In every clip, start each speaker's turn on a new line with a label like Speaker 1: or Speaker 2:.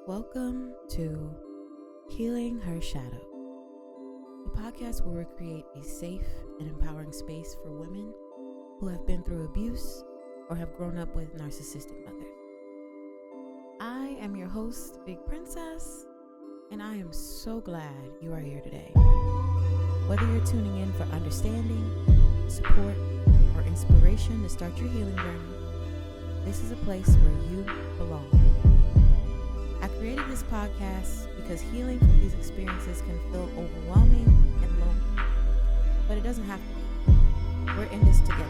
Speaker 1: Welcome to Healing Her Shadow, the podcast where we create a safe and empowering space for women who have been through abuse or have grown up with narcissistic mothers. I am your host, Big Princess, and I am so glad you are here today. Whether you're tuning in for understanding, support, or inspiration to start your healing journey, this is a place where you belong. I created this podcast because healing from these experiences can feel overwhelming and lonely, but it doesn't have to be. We're in this together.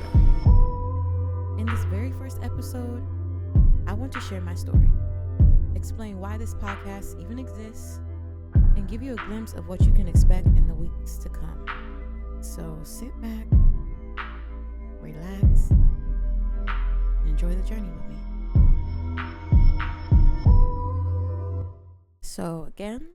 Speaker 1: In this very first episode, I want to share my story, explain why this podcast even exists, and give you a glimpse of what you can expect in the weeks to come. So sit back, relax, and enjoy the journey with me. So again,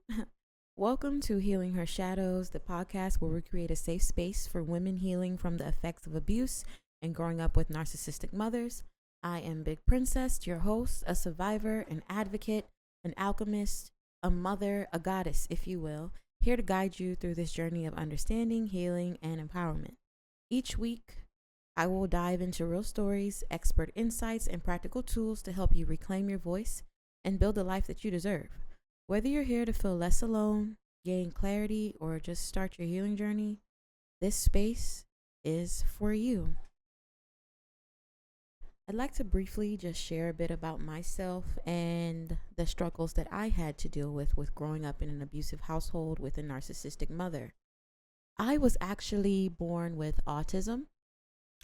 Speaker 1: welcome to Healing Her Shadows, the podcast where we create a safe space for women healing from the effects of abuse and growing up with narcissistic mothers. I am Big Princess, your host, a survivor, an advocate, an alchemist, a mother, a goddess, if you will, here to guide you through this journey of understanding, healing, and empowerment. Each week, I will dive into real stories, expert insights, and practical tools to help you reclaim your voice and build the life that you deserve. Whether you're here to feel less alone, gain clarity, or just start your healing journey, this space is for you. I'd like to briefly just share a bit about myself and the struggles that I had to deal with growing up in an abusive household with a narcissistic mother. I was actually born with autism,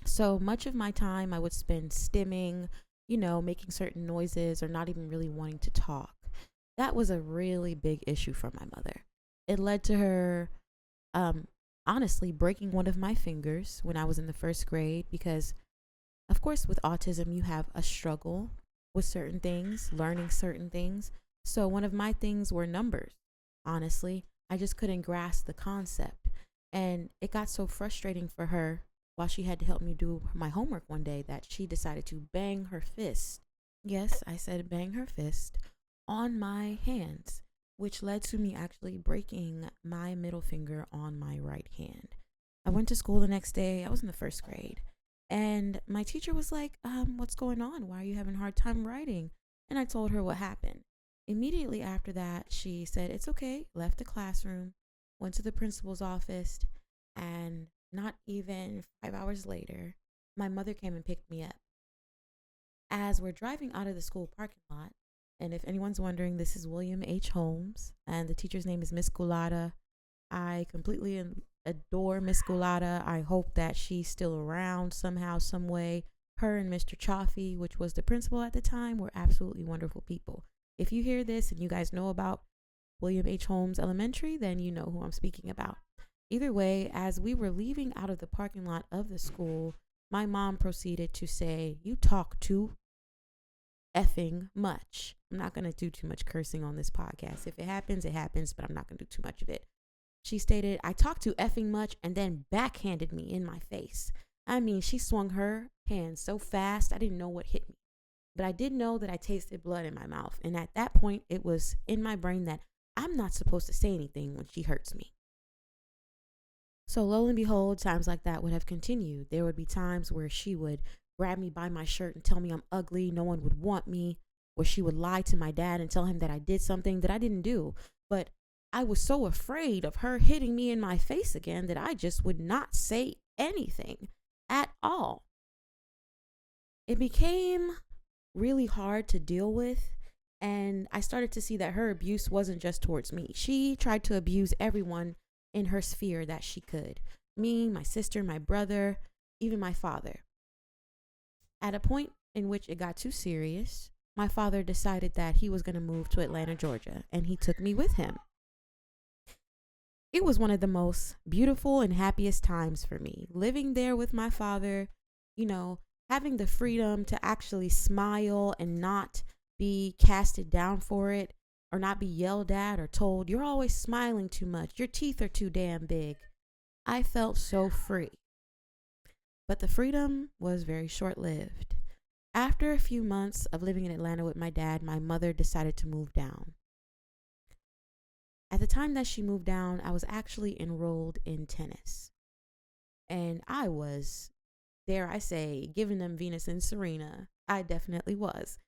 Speaker 1: so much of my time I would spend stimming, making certain noises or not even really wanting to talk. That was a really big issue for my mother. It led to her, honestly, breaking one of my fingers when I was in the first grade because, of course, with autism, you have a struggle with certain things, learning certain things. So one of my things were numbers. Honestly, I just couldn't grasp the concept. And it got so frustrating for her while she had to help me do my homework one day that she decided to bang her fist. Yes, I said bang her fist on my hands, which led to me actually breaking my middle finger on my right hand. I went to school the next day. I was in the first grade. And my teacher was like, what's going on? Why are you having a hard time writing? And I told her what happened. Immediately after that, she said, it's okay, left the classroom, went to the principal's office, and not even 5 hours later, my mother came and picked me up. As we're driving out of the school parking lot, and if anyone's wondering, this is William H. Holmes, and the teacher's name is Miss Gulata. I completely adore Miss Gulata. I hope that she's still around somehow, some way. Her and Mr. Chaffee, which was the principal at the time, were absolutely wonderful people. If you hear this and you guys know about William H. Holmes Elementary, then you know who I'm speaking about. Either way, as we were leaving out of the parking lot of the school, my mom proceeded to say, "You talk too effing much." I'm not going to do too much cursing on this podcast. If it happens, it happens, but I'm not going to do too much of it. She stated, "I talk too effing much," and then backhanded me in my face. I mean, she swung her hand so fast, I didn't know what hit me. But I did know that I tasted blood in my mouth. And at that point, it was in my brain that I'm not supposed to say anything when she hurts me. So lo and behold, times like that would have continued. There would be times where she would grab me by my shirt and tell me I'm ugly, no one would want me, or she would lie to my dad and tell him that I did something that I didn't do. But I was so afraid of her hitting me in my face again that I just would not say anything at all. It became really hard to deal with, and I started to see that her abuse wasn't just towards me. She tried to abuse everyone in her sphere that she could. Me, my sister, my brother, even my father. At a point in which it got too serious, my father decided that he was going to move to Atlanta, Georgia, and he took me with him. It was one of the most beautiful and happiest times for me. Living there with my father, having the freedom to actually smile and not be casted down for it, or not be yelled at or told, "You're always smiling too much. Your teeth are too damn big." I felt so free. But the freedom was very short-lived. After a few months of living in Atlanta with my dad, my mother decided to move down. At the time that she moved down, I was actually enrolled in tennis. And I was, dare I say, giving them Venus and Serena. I definitely was.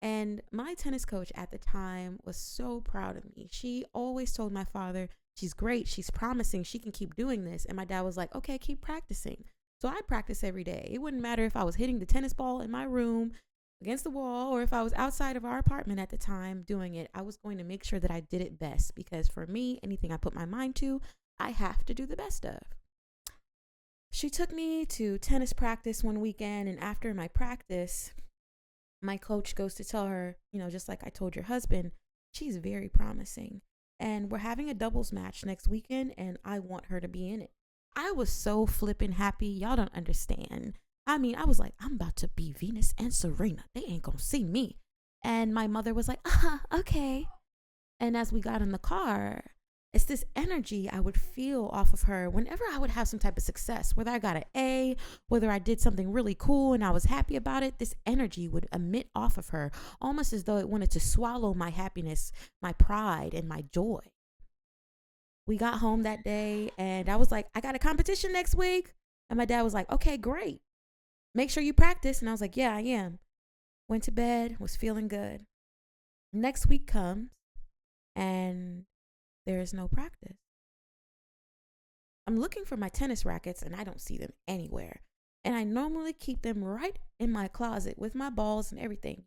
Speaker 1: And my tennis coach at the time was so proud of me. She always told my father, she's great, she's promising, she can keep doing this. And my dad was like, okay, keep practicing. So I practiced every day. It wouldn't matter if I was hitting the tennis ball in my room against the wall or if I was outside of our apartment at the time doing it. I was going to make sure that I did it best because for me, anything I put my mind to, I have to do the best of. She took me to tennis practice one weekend, and after my practice, my coach goes to tell her, just like I told your husband, she's very promising. And we're having a doubles match next weekend, and I want her to be in it. I was so flippin' happy. Y'all don't understand. I mean, I was like, I'm about to be Venus and Serena. They ain't gonna see me. And my mother was like, okay. And as we got in the car, it's this energy I would feel off of her whenever I would have some type of success, whether I got an A, whether I did something really cool and I was happy about it. This energy would emit off of her, almost as though it wanted to swallow my happiness, my pride, and my joy. We got home that day and I was like, I got a competition next week. And my dad was like, okay, great. Make sure you practice. And I was like, yeah, I am. Went to bed, was feeling good. Next week comes and there is no practice. I'm looking for my tennis rackets and I don't see them anywhere. And I normally keep them right in my closet with my balls and everything,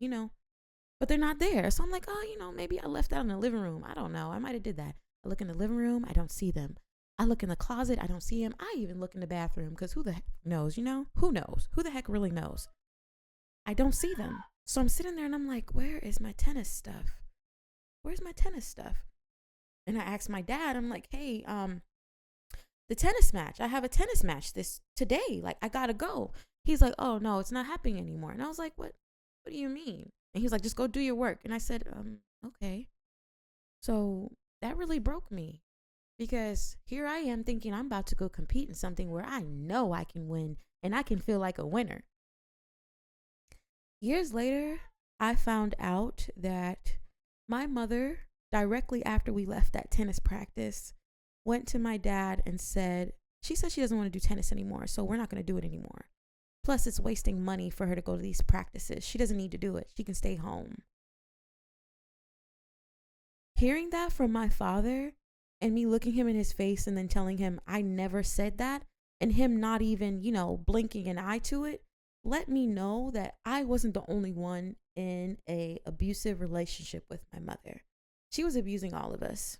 Speaker 1: but they're not there. So I'm like, maybe I left that in the living room. I don't know. I might have did that. I look in the living room. I don't see them. I look in the closet. I don't see them. I even look in the bathroom because who the heck knows, Who knows? Who the heck really knows? I don't see them. So I'm sitting there and I'm like, where is my tennis stuff? Where's my tennis stuff? And I asked my dad, I'm like, hey, the tennis match. I have a tennis match today. Like, I gotta go. He's like, oh no, it's not happening anymore. And I was like, what do you mean? And he was like, just go do your work. And I said, okay. So that really broke me because here I am thinking I'm about to go compete in something where I know I can win and I can feel like a winner. Years later, I found out that my mother, directly after we left that tennis practice, went to my dad and said, she said she doesn't want to do tennis anymore, so we're not going to do it anymore. Plus, it's wasting money for her to go to these practices. She doesn't need to do it. She can stay home. Hearing that from my father and me looking him in his face and then telling him I never said that and him not even, blinking an eye to it, let me know that I wasn't the only one in a abusive relationship with my mother. She was abusing all of us.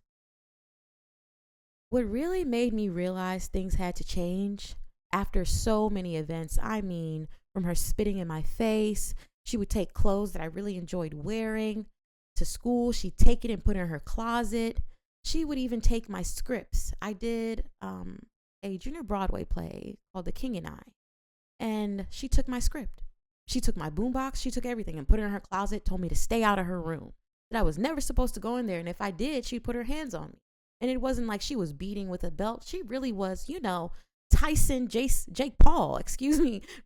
Speaker 1: What really made me realize things had to change after so many events, I mean, from her spitting in my face, she would take clothes that I really enjoyed wearing to school. She'd take it and put it in her closet. She would even take my scripts. I did a junior Broadway play called The King and I, and she took my script. She took my boombox. She took everything and put it in her closet, told me to stay out of her room, that I was never supposed to go in there. And if I did, she'd put her hands on me. And it wasn't like she was beating with a belt. She really was, Jake Paul,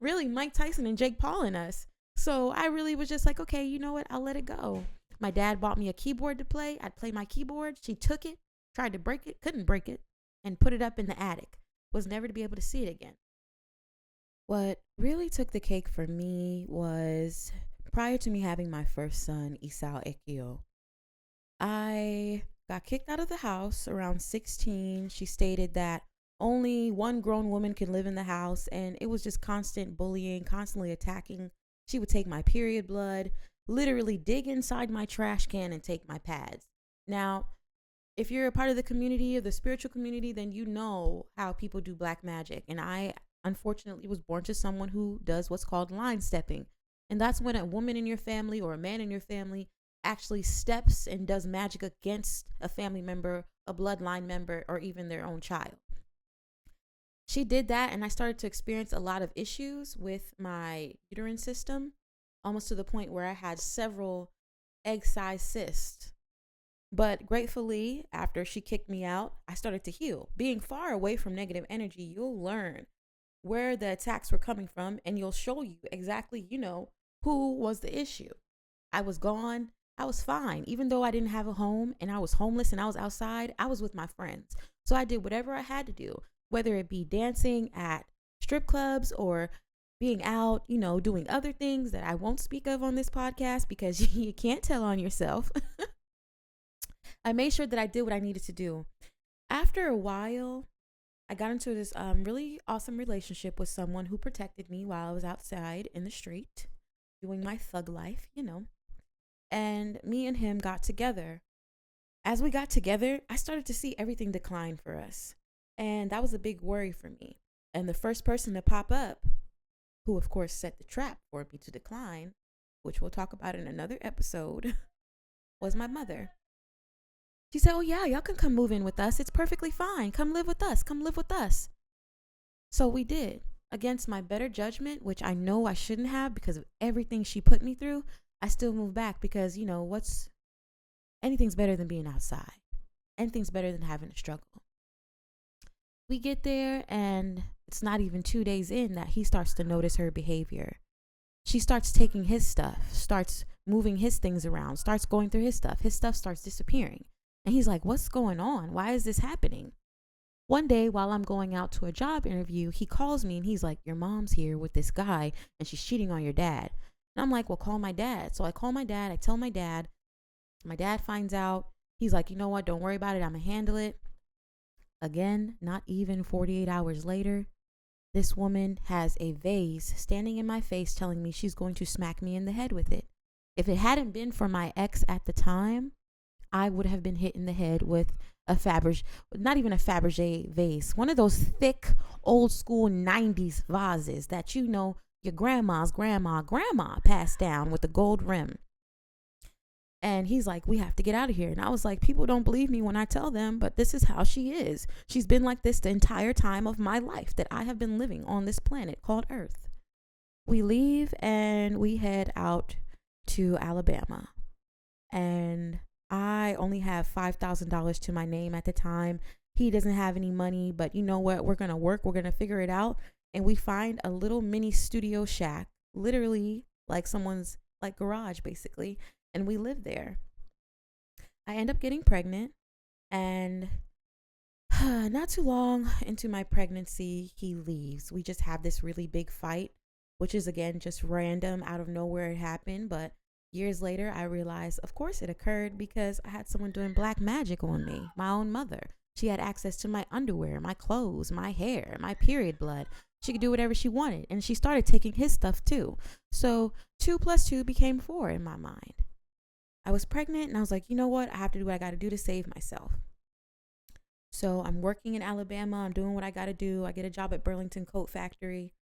Speaker 1: really Mike Tyson and Jake Paul in us. So I really was just like, okay, you know what? I'll let it go. My dad bought me a keyboard to play. I'd play my keyboard. She took it, tried to break it, couldn't break it, and put it up in the attic. Was never to be able to see it again. What really took the cake for me was prior to me having my first son, Isao Ekio, I got kicked out of the house around 16. She stated that only one grown woman can live in the house, and it was just constant bullying, constantly attacking. She would take my period blood, literally dig inside my trash can and take my pads. Now, if you're a part of the community, of the spiritual community, then you know how people do black magic. And I, unfortunately, was born to someone who does what's called line stepping. And that's when a woman in your family or a man in your family actually steps and does magic against a family member, a bloodline member, or even their own child. She did that, and I started to experience a lot of issues with my uterine system, almost to the point where I had several egg-sized cysts. But gratefully, after she kicked me out, I started to heal. Being far away from negative energy, you'll learn where the attacks were coming from, and you'll show you exactly, who was the issue. I was gone. I was fine. Even though I didn't have a home and I was homeless and I was outside, I was with my friends. So I did whatever I had to do, whether it be dancing at strip clubs or being out, doing other things that I won't speak of on this podcast because you can't tell on yourself. I made sure that I did what I needed to do. After a while, I got into this really awesome relationship with someone who protected me while I was outside in the street doing my thug life. And me and him got together. As we got together, I started to see everything decline for us. And that was a big worry for me. And the first person to pop up, who of course set the trap for me to decline, which we'll talk about in another episode, was my mother. She said, "Oh yeah, y'all can come move in with us. It's perfectly fine. Come live with us. Come live with us." So we did. Against my better judgment, which I know I shouldn't have because of everything she put me through, I still moved back because, anything's better than being outside. Anything's better than having a struggle. We get there and it's not even 2 days in that he starts to notice her behavior. She starts taking his stuff, starts moving his things around, starts going through his stuff. His stuff starts disappearing. And he's like, "What's going on? Why is this happening?" One day while I'm going out to a job interview, he calls me and he's like, "Your mom's here with this guy and she's cheating on your dad." And I'm like, "Well, call my dad." So I call my dad. I tell my dad. My dad finds out. He's like, "You know what? Don't worry about it. I'm going to handle it." Again, not even 48 hours later, this woman has a vase standing in my face telling me she's going to smack me in the head with it. If it hadn't been for my ex at the time, I would have been hit in the head with a Fabergé, not even a Fabergé vase, one of those thick, old school 90s vases that your grandma's grandma passed down with the gold rim. And he's like, "We have to get out of here." And I was like, people don't believe me when I tell them, but this is how she is. She's been like this the entire time of my life that I have been living on this planet called Earth. We leave and we head out to Alabama. And I only have $5,000 to my name at the time. He doesn't have any money, but you know what? We're going to work. We're going to figure it out. And we find a little mini studio shack, literally like someone's garage, basically. And we live there. I end up getting pregnant. And not too long into my pregnancy, he leaves. We just have this really big fight, which is, again, just random, out of nowhere it happened. But years later, I realized, of course, it occurred because I had someone doing black magic on me, my own mother. She had access to my underwear, my clothes, my hair, my period blood. She could do whatever she wanted. And she started taking his stuff too. So 2 + 2 became 4 in my mind. I was pregnant and I was like, you know what? I have to do what I got to do to save myself. So I'm working in Alabama. I'm doing what I got to do. I get a job at Burlington Coat Factory.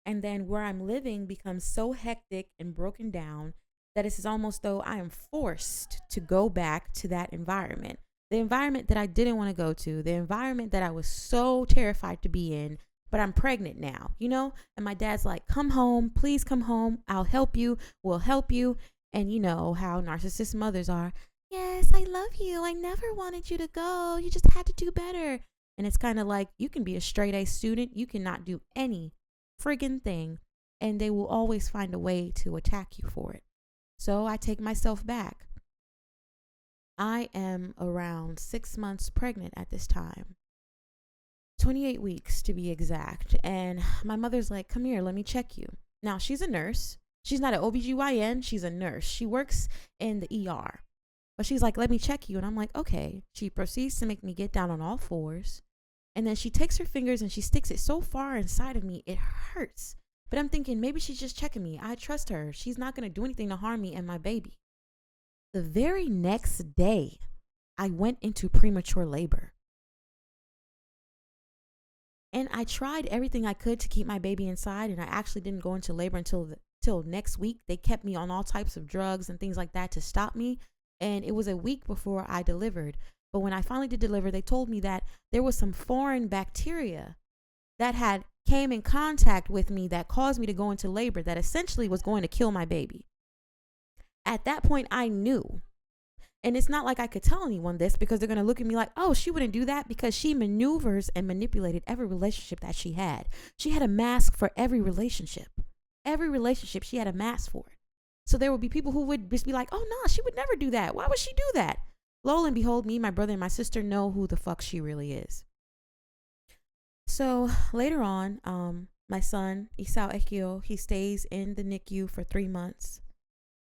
Speaker 1: And then where I'm living becomes so hectic and broken down that it's almost though I am forced to go back to that environment. The environment that I didn't want to go to, the environment that I was so terrified to be in, but I'm pregnant now, And my dad's like, "Come home, please come home. I'll help you. We'll help you." And you know how narcissist mothers are. "Yes, I love you. I never wanted you to go. You just had to do better." And it's kind of like, you can be a straight A student. You cannot do any friggin' thing. And they will always find a way to attack you for it. So I take myself back. I am around 6 months pregnant at this time. 28 weeks to be exact. And my mother's like, "Come here, let me check you." Now, she's a nurse. She's not an OBGYN. She's a nurse. She works in the ER. But she's like, "Let me check you." And I'm like, okay. She proceeds to make me get down on all fours. And then she takes her fingers and she sticks it so far inside of me, it hurts. But I'm thinking, maybe she's just checking me. I trust her. She's not going to do anything to harm me and my baby. The very next day, I went into premature labor. And I tried everything I could to keep my baby inside. And I actually didn't go into labor until next week. They kept me on all types of drugs and things like that to stop me. And it was a week before I delivered. But when I finally did deliver, they told me that there was some foreign bacteria that had came in contact with me that caused me to go into labor that essentially was going to kill my baby. At that point, I knew. And it's not like I could tell anyone this because they're going to look at me like, "Oh, she wouldn't do that," because she maneuvers and manipulated every relationship that she had. She had a mask for every relationship. Every relationship, she had a mask for it. So there would be people who would just be like, oh, no, she would never do that. Why would she do that? Lo and behold, me, my brother, and my sister know who the fuck she really is. So later on, my son, Isao Ekio, he stays in the NICU for 3 months.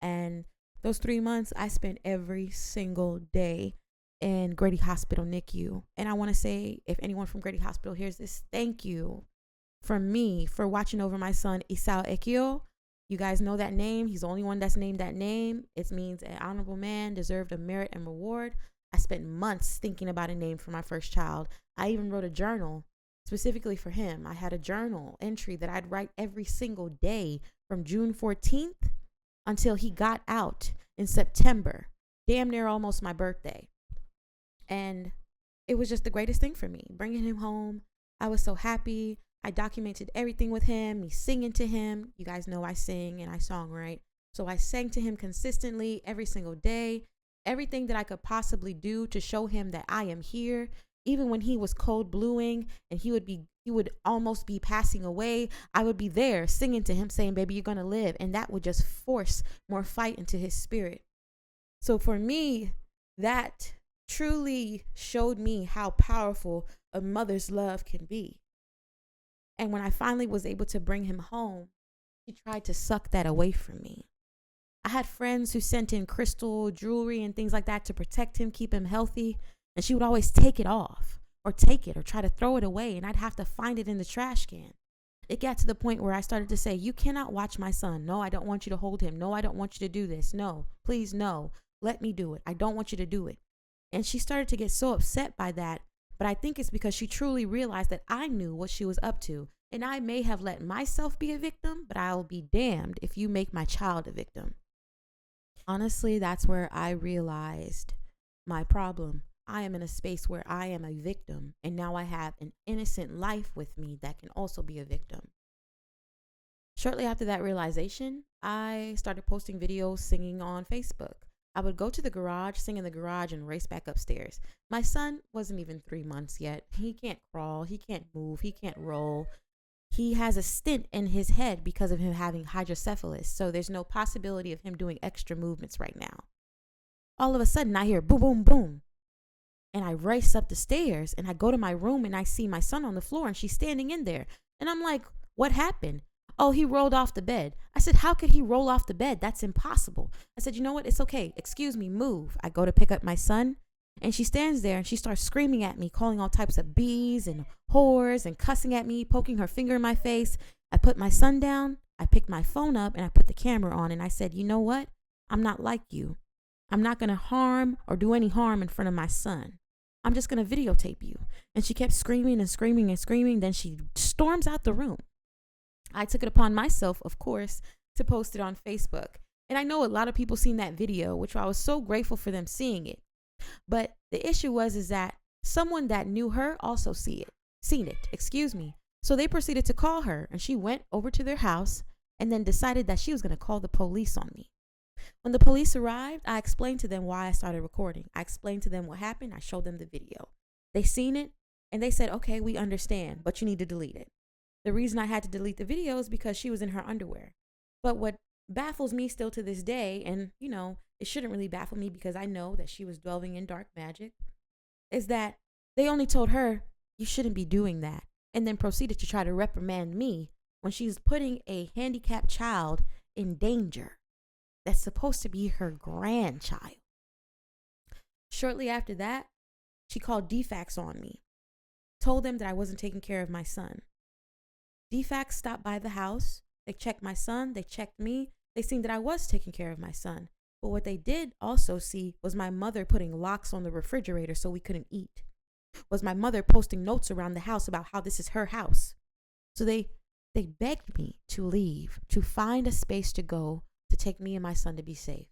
Speaker 1: And those 3 months, I spent every single day in Grady Hospital NICU. And I want to say, if anyone from Grady Hospital hears this, thank you from me for watching over my son, Isao Ekio. You guys know that name. He's the only one that's named that name. It means an honorable man, deserved of merit and reward. I spent months thinking about a name for my first child. I even wrote a journal specifically for him. I had a journal entry that I'd write every single day from June 14th until he got out in September, damn near almost my birthday. And it was just the greatest thing for me, bringing him home. I was so happy. I documented everything with him, me singing to him. You guys know I sing and I songwrite. So I sang to him consistently every single day, everything that I could possibly do to show him that I am here. Even when he was cold blueing and he would almost be passing away, I would be there singing to him, saying, baby, you're going to live. And that would just force more fight into his spirit. So for me, that truly showed me how powerful a mother's love can be. And when I finally was able to bring him home, he tried to suck that away from me. I had friends who sent in crystal jewelry and things like that to protect him, keep him healthy. And she would always take it off or take it or try to throw it away. And I'd have to find it in the trash can. It got to the point where I started to say, you cannot watch my son. No, I don't want you to hold him. No, I don't want you to do this. No, please, no. Let me do it. I don't want you to do it. And she started to get so upset by that. But I think it's because she truly realized that I knew what she was up to. And I may have let myself be a victim, but I'll be damned if you make my child a victim. Honestly, that's where I realized my problem. I am in a space where I am a victim, and now I have an innocent life with me that can also be a victim. Shortly after that realization, I started posting videos singing on Facebook. I would go to the garage, sing in the garage, and race back upstairs. My son wasn't even 3 months yet. He can't crawl, he can't move, he can't roll. He has a stent in his head because of him having hydrocephalus, so there's no possibility of him doing extra movements right now. All of a sudden, I hear boom, boom, boom. And I race up the stairs, and I go to my room, and I see my son on the floor, and she's standing in there. And I'm like, what happened? Oh, he rolled off the bed. I said, how could he roll off the bed? That's impossible. I said, you know what? It's okay. Excuse me, move. I go to pick up my son, and she stands there, and she starts screaming at me, calling all types of bees and whores and cussing at me, poking her finger in my face. I put my son down. I picked my phone up, and I put the camera on, and I said, you know what? I'm not like you. I'm not going to harm or do any harm in front of my son. I'm just going to videotape you. And she kept screaming and screaming and screaming. Then she storms out the room. I took it upon myself, of course, to post it on Facebook. And I know a lot of people seen that video, which I was so grateful for them seeing it. But the issue is that someone that knew her also seen it. So they proceeded to call her, and she went over to their house and then decided that she was going to call the police on me. When the police arrived, I explained to them why I started recording. I explained to them what happened. I showed them the video. They seen it, and they said, okay, we understand, but you need to delete it. The reason I had to delete the video is because she was in her underwear. But what baffles me still to this day, and, you know, it shouldn't really baffle me because I know that she was delving in dark magic, is that they only told her, you shouldn't be doing that, and then proceeded to try to reprimand me when she's putting a handicapped child in danger. That's supposed to be her grandchild. Shortly after that, she called DFACS on me, told them that I wasn't taking care of my son. DFACS stopped by the house. They checked my son. They checked me. They seen that I was taking care of my son. But what they did also see was my mother putting locks on the refrigerator so we couldn't eat. Was my mother posting notes around the house about how this is her house. So they begged me to leave, to find a space to go, to take me and my son to be safe.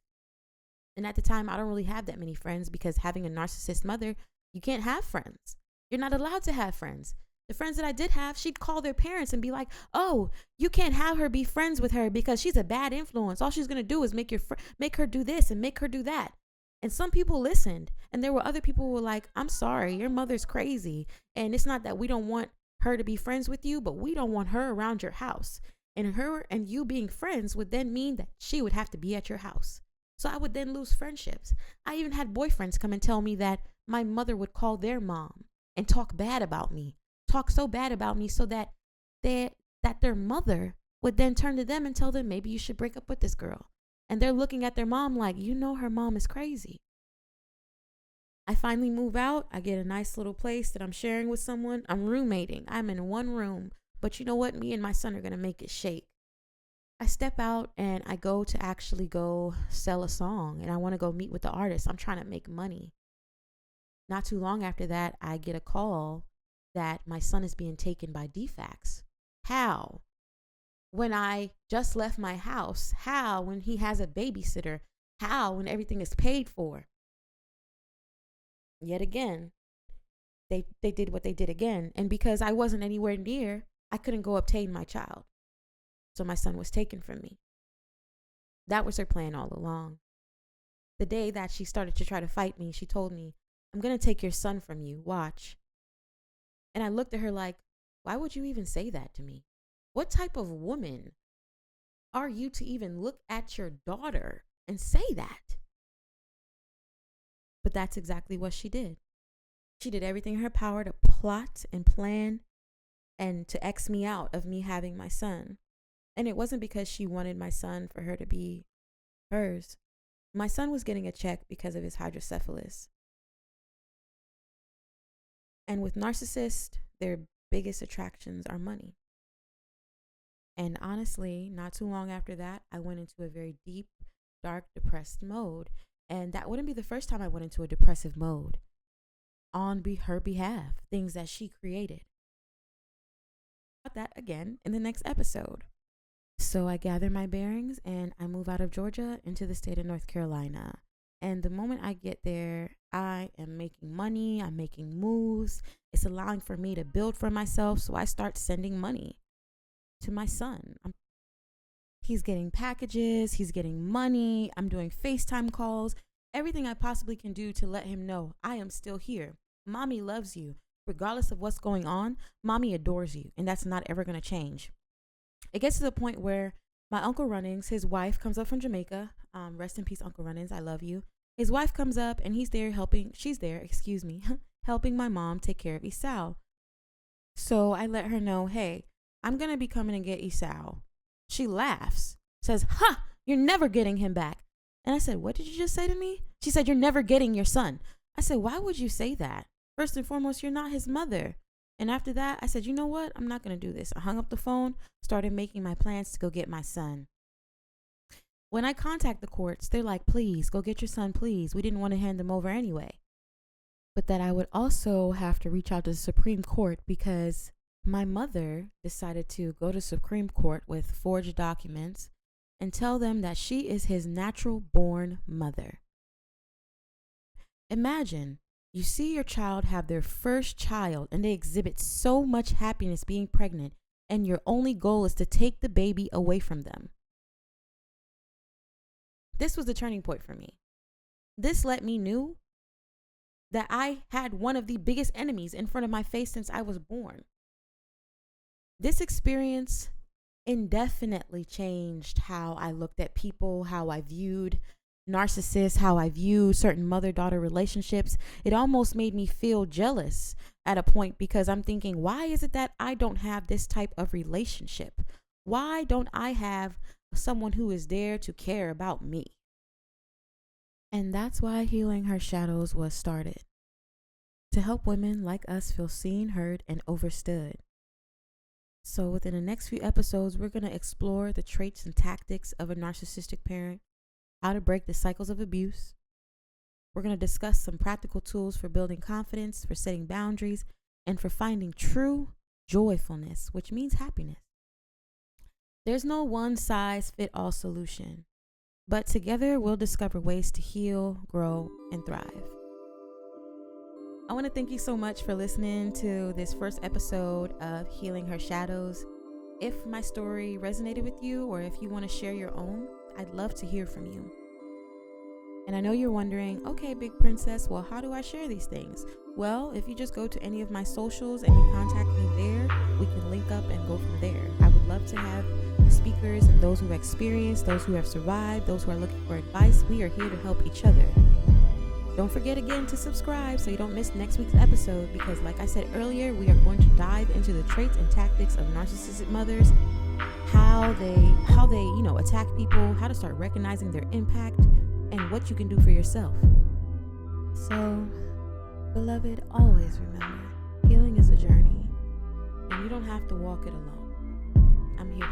Speaker 1: And at the time, I don't really have that many friends because having a narcissist mother, you can't have friends. You're not allowed to have friends. The friends that I did have, she'd call their parents and be like, oh, you can't have her be friends with her because she's a bad influence. All she's going to do is make her do this and make her do that. And some people listened. And there were other people who were like, I'm sorry, your mother's crazy. And it's not that we don't want her to be friends with you, but we don't want her around your house. And her and you being friends would then mean that she would have to be at your house. So I would then lose friendships. I even had boyfriends come and tell me that my mother would call their mom and talk bad about me, talk so bad about me so that their mother would then turn to them and tell them, maybe you should break up with this girl. And they're looking at their mom like, you know, her mom is crazy. I finally move out. I get a nice little place that I'm sharing with someone. I'm roommating. I'm in one room. But you know what? Me and my son are going to make it shake. I step out and I go to actually go sell a song, and I want to go meet with the artist. I'm trying to make money. Not too long after that, I get a call that my son is being taken by DFACS. How? When I just left my house? How? When he has a babysitter? How? When everything is paid for? Yet again, they did what they did again. And because I wasn't anywhere near, I couldn't go obtain my child. So my son was taken from me. That was her plan all along. The day that she started to try to fight me, she told me, I'm going to take your son from you. Watch. And I looked at her like, why would you even say that to me? What type of woman are you to even look at your daughter and say that? But that's exactly what she did. She did everything in her power to plot and plan and to X me out of me having my son. And it wasn't because she wanted my son for her to be hers. My son was getting a check because of his hydrocephalus. And with narcissists, their biggest attractions are money. And honestly, not too long after that, I went into a very deep, dark, depressed mode. And that wouldn't be the first time I went into a depressive mode on her behalf, things that she created. About that again in the next episode. So I gather my bearings and I move out of Georgia into the state of North Carolina. And the moment I get there, I am making money. I'm making moves. It's allowing for me to build for myself. So I start sending money to my son. He's getting packages. He's getting money. I'm doing FaceTime calls. Everything I possibly can do to let him know I am still here. Mommy loves you. Regardless of what's going on, mommy adores you. And that's not ever going to change. It gets to the point where my Uncle Runnings, his wife comes up from Jamaica. Rest in peace, Uncle Runnings. I love you. His wife comes up and she's there, helping my mom take care of Esau. So I let her know, hey, I'm going to be coming and get Esau. She laughs, says, ha, you're never getting him back. And I said, what did you just say to me? She said, you're never getting your son. I said, why would you say that? First and foremost, you're not his mother. And after that, I said, you know what? I'm not going to do this. I hung up the phone, started making my plans to go get my son. When I contact the courts, they're like, please, go get your son, please. We didn't want to hand him over anyway. But that I would also have to reach out to the Supreme Court because my mother decided to go to Supreme Court with forged documents and tell them that she is his natural born mother. Imagine. You see your child have their first child and they exhibit so much happiness being pregnant, and your only goal is to take the baby away from them. This was the turning point for me. This let me know that I had one of the biggest enemies in front of my face since I was born. This experience indefinitely changed how I looked at people, how I viewed narcissists, how I view certain mother-daughter relationships. It almost made me feel jealous at a point because I'm thinking, why is it that I don't have this type of relationship? Why don't I have someone who is there to care about me? And that's why Healing Her Shadows was started. To help women like us feel seen, heard, and understood. So within the next few episodes, we're going to explore the traits and tactics of a narcissistic parent, how to break the cycles of abuse. We're going to discuss some practical tools for building confidence, for setting boundaries, and for finding true joyfulness, which means happiness. There's no one-size-fits-all solution, but together we'll discover ways to heal, grow, and thrive. I want to thank you so much for listening to this first episode of Healing Her Shadows. If my story resonated with you or if you want to share your own, I'd love to hear from you. And I know you're wondering, okay, Big Princess, well, how do I share these things? Well, if you just go to any of my socials and you contact me there, we can link up and go from there. I would love to have speakers and those who have experienced, those who have survived, those who are looking for advice. We are here to help each other. Don't forget again to subscribe so you don't miss next week's episode, because like I said earlier, we are going to dive into the traits and tactics of narcissistic mothers, how they attack people, how to start recognizing their impact, and what you can do for yourself. So, beloved, always remember, healing is a journey, and you don't have to walk it alone. I'm here